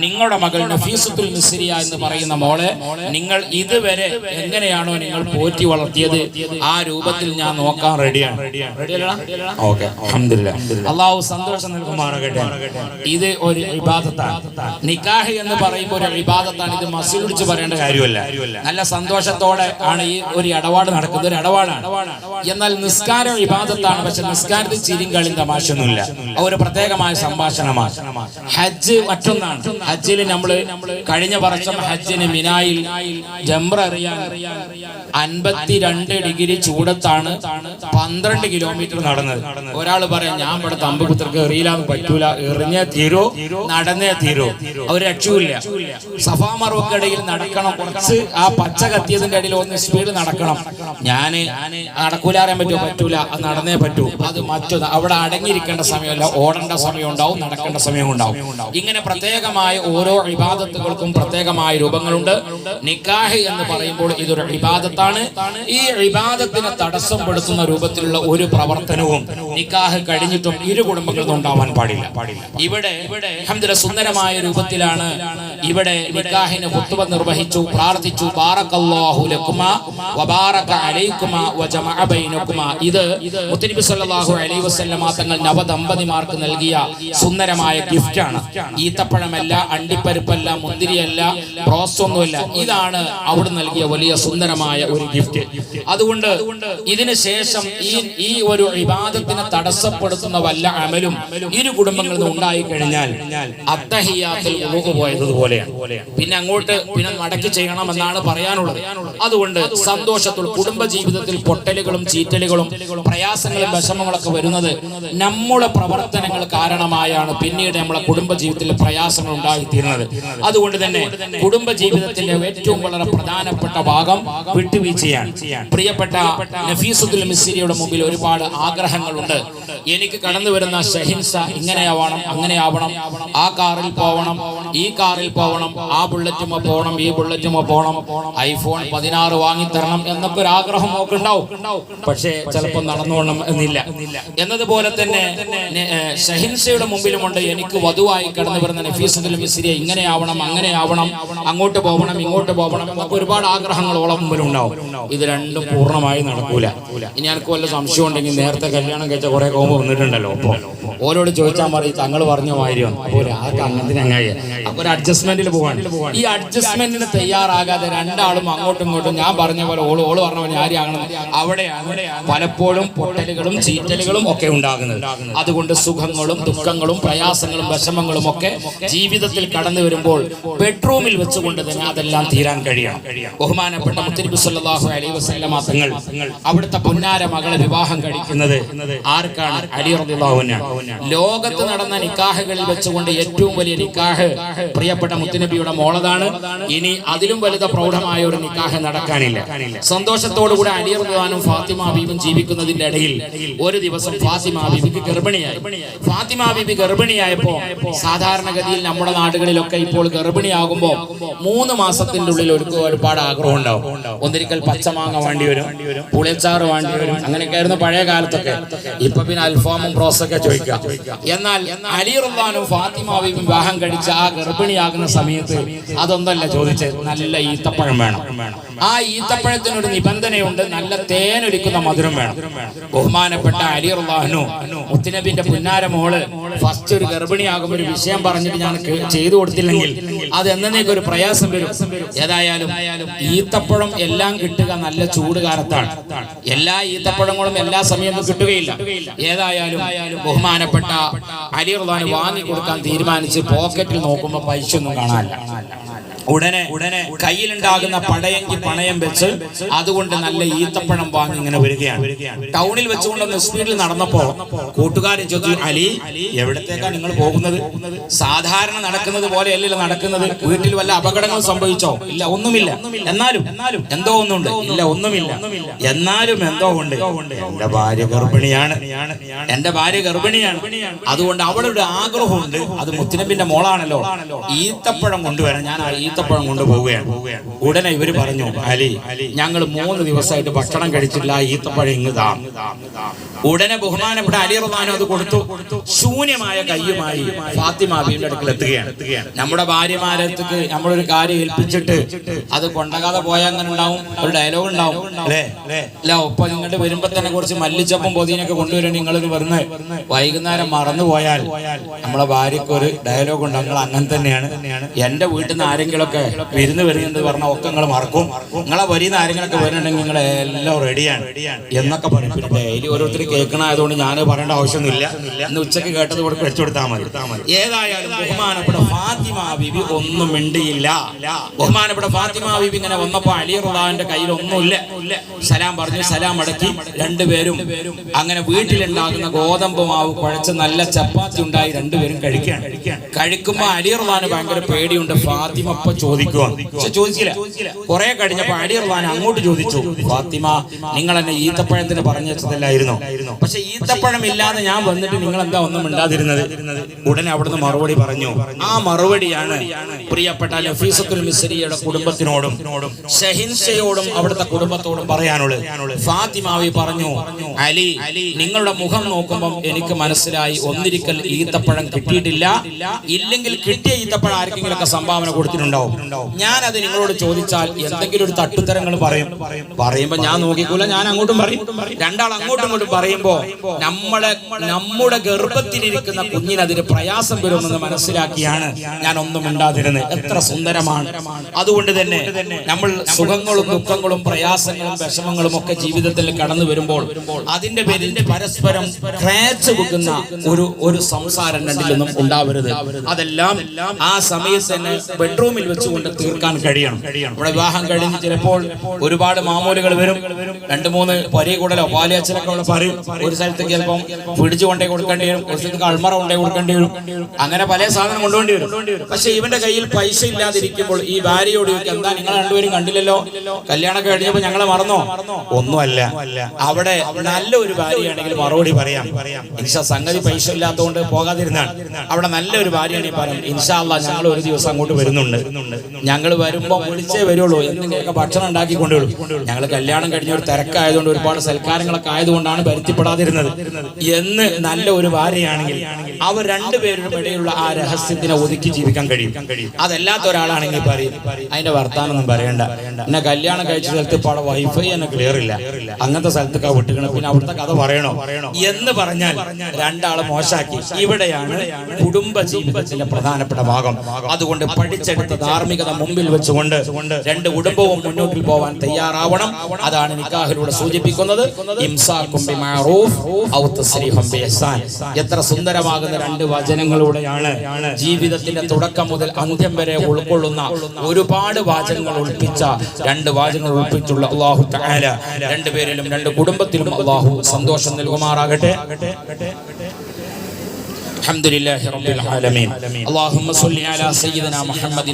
നിങ്ങളുടെ മകൾ നഫീസത്തുൽ മിസ്രിയ എന്ന് പറയുന്ന മോളെ നിങ്ങൾ ഇതുവരെ എങ്ങനെയാണോ നിങ്ങൾ പോറ്റി വളർത്തിയത് ആ രൂപത്തിൽ ഞാൻ നോക്കാൻ റെഡിയാണ്. ഓക്കെ, അൽഹംദുലില്ലാഹ്. അല്ലാഹു സന്തോഷം നൽകുമാറാകട്ടെ. ഇത് ഒരു ഇബാദത്താണ്. നിക്കാഹ് എന്ന് പറയുമ്പോൾ ഒരു ഇബാദത്താണ്. ഇത് മസിൽ വിളിച്ച് പറയേണ്ട കാര്യമല്ല. നല്ല സന്തോഷത്തോടെ ആണ് ഈ ഒരു ഇടപാട് നടക്കുന്നത്. ഒരു ഇടപാടാണ്. എന്നാൽ നിസ്കാരം ഇബാദത്താണ്. പക്ഷെ നിസ്കാരത്തിൽ ചിരിയും കളിയും തമാശയൊന്നുമില്ല. ഒരു പ്രത്യേകമായ സംഭാഷണമാണ്. ഹജ്ജ് മറ്റൊന്നാണ്. ഹജ്ജിൽ നമ്മള് കഴിഞ്ഞ വർഷം ഹജ്ജിന് മിനായിൽ ജംറ എറിയാൻ 52 ഡിഗ്രി ചൂടത്താണ് 12 കിലോമീറ്റർ നടന്നത്. ഒരാൾ പറയാം ഞാൻ ഇവിടെ തമ്പുപുത്രക്ക് എറിയില്ലാന്ന് പറ്റൂല, എറിഞ്ഞേ തീരോ നടന്നേ തീരോ, ഒരു രക്ഷയില്ല. സഫാ മറുവക്കിടയിൽ നടക്കണം. കുറച്ച് ആ പച്ച കത്തിയതിന്റെ ഇടയിൽ ഒന്ന് സ്പീഡ് നടക്കണം. ഞാന് നടക്കൂല അറിയാൻ പറ്റുമോ? പറ്റൂല, അത് നടന്നേ പറ്റൂ. അത് മറ്റൊന്ന് അവിടെ അടങ്ങിയിരിക്കേണ്ട സമയമല്ല, ഓടേണ്ട സമയം ഉണ്ടാവും, നടക്കേണ്ട സമയം ഉണ്ടാവും. ഇങ്ങനെ പ്രത്യേകമായ ഓരോ ഇബാദത്തുകൾക്കും പ്രത്യേകമായ രൂപങ്ങളുണ്ട്. നിക്കാഹ് എന്ന് പറയുമ്പോൾ ഇതൊരു ഇബാദത്താണ്. ഈ ഇബാദത്തിനെ തടസ്സപ്പെടുത്തുന്ന രൂപത്തിലുള്ള ഒരു പ്രവർത്തനവും നിക്കാഹ് കഴിഞ്ഞിട്ടും ഇരു കുടുംബങ്ങളിൽ ഉണ്ടാവാൻ പാടില്ല. ഇവിടെ അൽഹംദുലില്ലാഹ് സുന്ദരമായ രൂപത്തിലാണ് ഇവിടെ നിക്കാഹിന് ഖുത്ബ നിർവഹിച്ചു, പ്രാർത്ഥിച്ചു. ബാറകല്ലാഹു ലക്കുമാ വബാറക അലൈക്കുമാ വജമഅ ബൈനകുമാ. ഇത് മുത്തനബി സല്ലല്ലാഹു അലൈഹി വസല്ലമ തങ്ങൾ നവദമ്പതിമാർക്ക് നൽകിയ സുന്ദരമായ ഗിഫ്റ്റാണ്. ഈത്തപ്പഴമല്ല, അണ്ടിപ്പരിപ്പല്ല, മുന്തിരിയല്ല, ബ്രോസ്റ്റൊന്നുമല്ല. ഇതാണ് അവിടെ നൽകിയ വലിയ സുന്ദരമായ ഒരു ഗിഫ്റ്റ്. അതുകൊണ്ട് ഇതിന് ശേഷം ഈ ഒരു ഇബാദത്തിനെ തടസ്സപ്പെടുത്തുന്ന വല്ല അമലും ഇരു കുടുംബങ്ങളിൽ നിന്ന് ഉണ്ടായി കഴിഞ്ഞാൽ അത്തഹിയാത്തിൽ ഉളുഹ് പോയതുപോലെയാണ്. പിന്നെ അങ്ങോട്ട് പിന്നെ മടക്കി ചെയ്യണമെന്നാണ് പറയാനുള്ളത്. അതുകൊണ്ട് സന്തോഷത്തോടെ കുടുംബ ജീവിതത്തിൽ പൊട്ടലുകളും ചീറ്റലുകളും പ്രയാസങ്ങളും വിഷമങ്ങളൊക്കെ വരുന്നത് നമ്മുടെ പ്രവർത്തനങ്ങൾ കാരണമായാണ് പിന്നീട് നമ്മളെ കുടുംബ ജീവിതത്തിൽ പ്രയാസങ്ങൾ ഉണ്ടായിത്തീരുന്നത്. അതുകൊണ്ട് തന്നെ കുടുംബ ജീവിതത്തിന്റെ ഏറ്റവും വളരെ പ്രധാനപ്പെട്ട ഭാഗം വിട്ടുവീഴ്ചയാണ്. പ്രിയപ്പെട്ട നഫീസത്തുൽ മിസ്രിയുടെ മുമ്പിൽ ഒരുപാട് ആഗ്രഹങ്ങളുണ്ട്. എനിക്ക് കടന്നു വരുന്ന ഷഹിൻസ ഇങ്ങനെയാവണം, അങ്ങനെയാവണം, ആ കാറിൽ പോവണം, ഈ കാറിൽ പോവണം, ആ ബുള്ളറ്റുമോ പോകണം, ഈ ബുള്ളറ്റുമോ പോകണം, iPhone 16 വാങ്ങിത്തരണം എന്നൊക്കെ ഒരു ആഗ്രഹം ഒക്കെ ഉണ്ടാവും. പക്ഷേ ചിലപ്പോൾ നടന്നുകൊള്ളണം എന്നില്ല. എന്നതുപോലെ തന്നെ ഷഹിൻസയുടെ മുമ്പിലുമുണ്ട് എനിക്ക് വധുവായി കടന്നു വരുന്ന നഫീസത്തുൽ മിസ്രിയ ഇങ്ങനെയാവണം, അങ്ങനെയാവണം, അങ്ങോട്ട് പോകണം, ഇങ്ങോട്ട് പോകണം എന്നൊക്കെ ഒരുപാട് ആഗ്രഹങ്ങളോളം മുമ്പിലുണ്ടാവും. ഇത് രണ്ടും പൂർണ്ണമായി നടക്കൂല. ഇനി എനിക്ക് വല്ല സംശയം ഉണ്ടെങ്കിൽ നേരത്തെ കല്യാണം കഴിച്ച കുറെ കോമ്പ് വന്നിട്ടുണ്ടല്ലോ. അപ്പോൾ ഓരോട് ചോദിച്ചാൽ മതി തങ്ങൾ പറഞ്ഞ മാതിരിയാണ്. അപ്പോൾ ആർക്ക് അങ്ങനത്തിന് അങ്ങായി അപ്പൊ ഒരു അഡ്ജസ്റ്റ്മെന്റിൽ പോവാണ്. ഈ അഡ്ജസ്റ്റ്മെന്റിന് തയ്യാറാകാതെ രണ്ടാളും അങ്ങോട്ടും ഇങ്ങോട്ടും ഞാൻ പറഞ്ഞ പോലെ ഓള് പറഞ്ഞ പോലെ ആരെയാകണം, അവിടെയാണ് പലപ്പോഴും പൊട്ടലുകളും ചീറ്റലുകളും ഒക്കെ ഉണ്ടാകുന്നത്. അതുകൊണ്ട് സുഖങ്ങളും ദുഃഖങ്ങളും പ്രയാസങ്ങളും വിഷമങ്ങളും ഒക്കെ ജീവിതത്തിൽ കടന്നു വരുമ്പോൾ ബെഡ്റൂമിൽ വെച്ചുകൊണ്ട് തന്നെ അതെല്ലാം തീരാൻ കഴിയണം. ബഹുമാനപ്പെട്ട മുത്തനബി സല്ലല്ലാഹു അലൈഹി വസല്ലമ തങ്ങൾ അവിടുത്തെ പൊന്നാര മകളെ വിവാഹം കഴിക്കുന്നത് ആർക്കാണ്? അലി റളിയല്ലാഹു അൻഹു. ലോകത്ത് നടന്ന നിക്കാഹുകളിൽ വെച്ചുകൊണ്ട് ഏറ്റവും വലിയ നിക്കാഹ് പ്രിയപ്പെട്ട മുത്തനബിയുടെ മോളതാണ്. ഇനി അതിലും വലുത പ്രൗഢമായ ഒരു നിക്കാഹ് നടക്കാനില്ല. സന്തോഷത്തോടുകൂടി അലി റളിയല്ലാഹു അൻഹു ഫാത്തിമ ബീബി ജീവിക്കുന്നതിന്റെ ഇടയിൽ ഒരു ദിവസം ഫാത്തിമ ബീബിക്ക് ഗർഭിണിയായി. ഫാത്തിമ ബീബി ഗർഭിണിയായപ്പോ സാധാരണഗതിയിൽ നമ്മുടെ നാടുകളിലൊക്കെ ഇപ്പോൾ ഗർഭിണിയാകുമ്പോൾ 3 മാസത്തിന്റെ ഉള്ളിൽ ഒരുപാട് ആഗ്രഹം ഉണ്ടാവും. ഒന്നിരിക്കൽ പച്ചമാങ്ങ വേണ്ടി വരും, പുളിയച്ചാറ് വേണ്ടി വരും. അങ്ങനെയൊക്കെ ആയിരുന്നു പഴയ കാലത്തൊക്കെ. ഇപ്പൊ പിന്നെ അൽഫാമും ബ്രോസൊക്കെ ചോദിക്കാം. എന്നാൽ അലി റളിയല്ലാഹു അൻഹു ഫാത്തിമ ബീബി വിവാഹം കഴിച്ച ആ ഗർഭിണിയാകുന്ന സമയത്ത് അതൊന്നല്ല ചോദിച്ചത്, നല്ല ഈത്തപ്പഴം വേണം. ആ ഈത്തപ്പഴത്തിനൊരു നിബന്ധനയുണ്ട്, നല്ല തേനൊലിക്കുന്ന മധുരം വേണം. ബഹുമാനപ്പെട്ട അലി റളിയല്ലാഹു അൻഹു മുത്തനബിന്റെ പുന്നാര മോള് ഫസ്റ്റ് ഒരു ഗർഭിണിയാകുമ്പോൾ ഒരു വിഷയം പറഞ്ഞിട്ട് ഞാൻ ചെയ്തു കൊടുത്തില്ലെങ്കിൽ അത് എന്നേക്കും ഒരു പ്രയാസം വരും. ഏതായാലും ഈത്തപ്പഴം എല്ലാം കിട്ടുക നല്ല ചൂട് കാലത്താണ്. എല്ലാ ഈത്തപ്പഴങ്ങളും എല്ലാ സമയത്തും കിട്ടുകയില്ല. ഏതായാലും ബഹുമാനപ്പെട്ട അലി റളിയല്ലാഹു അൻഹു വാങ്ങി കൊടുക്കാൻ തീരുമാനിച്ച് പോക്കറ്റിൽ നോക്കുമ്പോൾ പൈസ ഒന്നും കാണാനില്ല. ഉടനെ കയ്യിലുണ്ടാകുന്ന പടയെങ്കിൽ പണയം വെച്ച് അതുകൊണ്ട് നല്ല ഈത്തപ്പഴം വാങ്ങി ഇങ്ങനെ വരികയാണ്. ടൗണിൽ വെച്ചുകൊണ്ടൊന്ന് സ്പീഡിൽ നടന്നപ്പോ കൂട്ടുകാരൻ ചോദിച്ചു, അലി എവിടത്തേക്കാണ് നിങ്ങൾ പോകുന്നത്? സാധാരണ നടക്കുന്നത് പോലെ അല്ലല്ലോ നടക്കുന്നത്. വീട്ടിൽ വല്ല അപകടങ്ങൾ സംഭവിച്ചോ? ഇല്ല, ഒന്നുമില്ല. എന്നാലും എന്തോ ഒന്നുണ്ട്. ഇല്ല, ഒന്നുമില്ല. എന്നാലും എന്തോ ഉണ്ട്. എന്റെ ഭാര്യ ഗർഭിണിയാണ്. അതുകൊണ്ട് അവളുടെ ആഗ്രഹമുണ്ട്, അത് മുത്തനബിന്റെ മോളാണല്ലോ, ഈത്തപ്പഴം കൊണ്ടുവരാൻ. ഞാൻ ഈത്തപ്പഴം കൊണ്ടുപോവുകയാണ്. ഉടനെ ഇവര് പറഞ്ഞു, അലി ഞങ്ങൾ 3 ദിവസമായിട്ട് ഭക്ഷണം കഴിച്ചില്ല, ഈത്തപ്പഴം ഇങ്ങതാ. ഉടനെ ബഹുമാനപ്പെട്ട അലി റളിയല്ലാഹു അത് കൊടുത്തു. ശൂന്യമായ കയ്യുമായി ഫാത്തിമ ബീവിയുടെ അടുക്കൽ എത്തുകയാണ്. നമ്മുടെ ഭാര്യമാരടുത്തേക്ക് നമ്മളൊരു കാര്യം ഏൽപ്പിച്ചിട്ട് അത് കൊണ്ടകാതെ പോയാൽ അങ്ങനെ ഉണ്ടാവും, ഒരു ഡയലോഗ് ഉണ്ടാവും അല്ലേ? അല്ല, ഒപ്പം നിങ്ങളുടെ വരുമ്പോ തന്നെ കുറച്ച് മല്ലിച്ചപ്പും പൊതിനൊക്കെ കൊണ്ടുവരാൻ നിങ്ങളിത് വരുന്ന വൈകുന്നേരം മറന്നുപോയാൽ നമ്മളെ ഭാര്യക്ക് ഒരു ഡയലോഗ് ഉണ്ട്, നിങ്ങൾ അങ്ങനെ തന്നെയാണ്. എന്റെ വീട്ടിൽ നിന്ന് ആരെങ്കിലുമൊക്കെ വിരുന്ന് വരുന്നത് പറഞ്ഞാൽ ഒക്കെ നിങ്ങൾ മറക്കും, നിങ്ങളെ വരിന്ന് ആരെങ്കിലൊക്കെ വരുന്നുണ്ടെങ്കിൽ നിങ്ങൾ എല്ലാം റെഡിയാണ് എന്നൊക്കെ പറയും. ഡെയിലി ഓരോരുത്തർ കേൾക്കണായതുകൊണ്ട് ഞാൻ പറയേണ്ട ആവശ്യമൊന്നുമില്ല. ഇന്ന് ഉച്ചക്ക് കേട്ടത് കൂടെ വെച്ചു കൊടുത്താൽ മതി. ഏതായാലും ബഹുമാനപ്പെട്ട ഫാത്തിമ ബീവി ഒന്നും മിണ്ടിയില്ല. ബഹുമാനപ്പെട്ട ഫാത്തിമ ബീവി ഇങ്ങനെ വന്നപ്പോ അലി റളിയല്ലാഹുവിന്റെ കയ്യിൽ ഒന്നുമില്ല. സലാം പറഞ്ഞു, സലാം അടക്കി രണ്ടുപേരും അങ്ങനെ വീട്ടിലുണ്ടാകുന്ന ഗോതമ്പ് മാവ് കുഴച്ച് നല്ല ചപ്പാത്തി ഉണ്ടായി രണ്ടുപേരും കഴിക്കുമ്പോ അലി റളിയല്ലാഹുവിന് ഭയങ്കര പേടിയുണ്ട്. ഫാത്തിമ ഇപ്പൊ ചോദിച്ചില്ല. കുറെ കഴിഞ്ഞപ്പോ അലി റളിയല്ലാഹു അങ്ങോട്ട് ചോദിച്ചു, ഫാത്തിമ നിങ്ങൾ എന്നെ ഈത്തപ്പഴത്തിന് പറഞ്ഞു വെച്ചതല്ലായിരുന്നോ? പക്ഷെ ഈത്തപ്പഴം ഇല്ലാതെ ഞാൻ വന്നിട്ട് നിങ്ങൾ എന്താ ഒന്നും മിണ്ടാതിരുന്നത്? ഉടനെ അവിടുന്ന് മറുപടി പറഞ്ഞു. ആ മറുപടിയാണ് പ്രിയപ്പെട്ട നഫീസത്തുൽ മിസ്രിയുടെ കുടുംബത്തിനോടും ഷഹിൻഷയോടും അവിടുത്തെ കുടുംബത്തോടും പറയാനുള്ളത്. ഫാത്തിമാവി പറഞ്ഞു, അലി നിങ്ങളുടെ മുഖം നോക്കുമ്പോൾ എനിക്ക് മനസ്സിലായി ഒന്നിരിക്കൽ ഈത്തപ്പഴം കിട്ടിയിട്ടില്ല, ഇല്ലെങ്കിൽ കിട്ടിയ ഈത്തപ്പഴം ആർക്കെങ്കിലും ഒക്കെ സംഭാവന കൊടുത്തിട്ടുണ്ടാവും. ഞാൻ അത് നിങ്ങളോട് ചോദിച്ചാൽ എന്തെങ്കിലും ഒരു തട്ടുത്തരങ്ങൾ പറയുമ്പോ ഞാൻ നോക്കിക്കൂല, ഞാൻ അങ്ങോട്ടും പറയും. രണ്ടാൾ അങ്ങോട്ടും ഇങ്ങോട്ടും പറയുമ്പോ നമ്മുടെ ഗർഭത്തിലിരിക്കുന്ന കുഞ്ഞിന് അതിന് പ്രയാസം വരുമെന്ന് മനസ്സിലാക്കിയാണ് ഞാൻ ഒന്നും മിണ്ടാതിരുന്നത്. എത്ര സുന്ദരമാണ്! അതുകൊണ്ട് തന്നെ നമ്മൾ സുഖങ്ങളും ദുഃഖങ്ങളും പ്രയാസങ്ങളും വിഷമങ്ങളും ഒക്കെ ജീവിതത്തിൽ കടന്നു വരുമ്പോൾ അതിന്റെ പേരിൽ പരസ്പരം ക്രാച്ച് വെക്കുന്ന ഒരു സംസാരം രണ്ടിൽ നിന്നും ഉണ്ടാവരുത്. അതെല്ലാം ആ സമയത്ത് തന്നെ ബെഡ്റൂമിൽ വെച്ചുകൊണ്ട് തീർക്കാൻ കഴിയണം. നമ്മുടെ വിവാഹം കഴിഞ്ഞ് ചിലപ്പോൾ ഒരുപാട് മാമൂലുകൾ വരും. 2-3 പൊരി കൂടലോ പാലിയച്ചലൊക്കെ അവിടെ പറയും. ഒരു സ്ഥലത്തേക്ക് ചിലപ്പം പിടിച്ചു കൊണ്ടേ കൊടുക്കേണ്ടി വരും, ഒരു സ്ഥലത്ത് അൾമറ കൊണ്ടേ കൊടുക്കേണ്ടി വരും, അങ്ങനെ പല സാധനം കൊണ്ടുപോണ്ടി വരും. പക്ഷെ ഇവന്റെ കയ്യിൽ പൈസ ഇല്ലാതിരിക്കുമ്പോൾ ഈ ഭാര്യയോട് എന്താ നിങ്ങൾ രണ്ടുപേരും കണ്ടില്ലല്ലോ, കല്യാണമൊക്കെ കഴിഞ്ഞപ്പോ ഞങ്ങളെ മറന്നോ? ഒന്നുമല്ല. അവിടെ നല്ല ഒരു ഭാര്യയാണെങ്കിൽ മറുപടി പറയാം, ഇൻഷാ സംഗതി പൈസ ഇല്ലാത്തതുകൊണ്ട് പോകാതിരുന്നാണ്. അവിടെ നല്ലൊരു ഭാര്യയാണെങ്കിൽ പറയാം, ഇൻഷാ അല്ലാഹ് ഞങ്ങൾ ഒരു ദിവസം അങ്ങോട്ട് വരുന്നുണ്ട്, ഞങ്ങൾ വരുമ്പോ വിളിച്ചേ വരുള്ളൂ, എന്തെങ്കിലുമൊക്കെ ഭക്ഷണം ഉണ്ടാക്കി കൊണ്ടുവരും. ഞങ്ങൾ കല്യാണം കഴിഞ്ഞ ഒരു തിരക്കായതുകൊണ്ട് ഒരുപാട് സൽക്കാരങ്ങളൊക്കെ ആയതുകൊണ്ടാണ് വരുത്തിപ്പെടാതിരുന്നത് എന്ന് നല്ല ഒരു ഭാര്യയാണെങ്കിൽ അവർ രണ്ടുപേരുടെ ഇടയിലുള്ള ആ രഹസ്യത്തിനെ ഒതുക്കി ജീവിക്കാൻ കഴിയും. അതല്ലാത്ത ഒരാളാണെങ്കിൽ പറയും, അതിന്റെ വർത്താനൊന്നും പറയണ്ട, എന്നെ കല്യാണം കഴിച്ച സ്ഥലത്ത് ഇപ്പോൾ വൈഫൈ എന്നെ ക്ലിയർ ഇല്ല, അങ്ങനത്തെ സ്ഥലത്തൊക്കെ വിട്ടുകണം, പിന്നെ അവിടുത്തെ കഥ പറയണോ എന്ന് പറഞ്ഞാൽ രണ്ടാളെ മോശാക്കി. ഇവിടെയാണ് കുടുംബ ജീവിതത്തിന്റെ പ്രധാനപ്പെട്ട ഭാഗം. അതുകൊണ്ട് പഠിച്ചെടുത്ത ധാർമ്മികത മുമ്പിൽ വെച്ചുകൊണ്ട് രണ്ട് കുടുംബവും മുന്നോട്ടിൽ പോവാൻ തയ്യാറാവണം. അതാണ് നിക്കാഹിലൂടെ സൂചിപ്പിക്കുന്നത്. ഇംസാകും ബിമഅറൂഫ് ഔ തസ്രീഹും ബിഇഹ്സാൻ. എത്ര സുന്ദരമാകുന്ന 2 വചനങ്ങളിലൂടെയാണ് ജീവിതത്തിന്റെ തുടക്കം മുതൽ അന്ത്യം വരെ ഉൾക്കൊള്ളുന്ന ഒരുപാട് വാചകങ്ങൾ ഉൾപ്പിച്ച 2 വാചകങ്ങൾ ഉൾപ്പിച്ചുള്ള അല്ലാഹു തആല രണ്ടുപേരിലും 2 കുടുംബത്തിലും അല്ലാഹു സന്തോഷം നൽകുമാറാകട്ടെ. الحمد لله رب العالمين اللهم صل على سيدنا محمد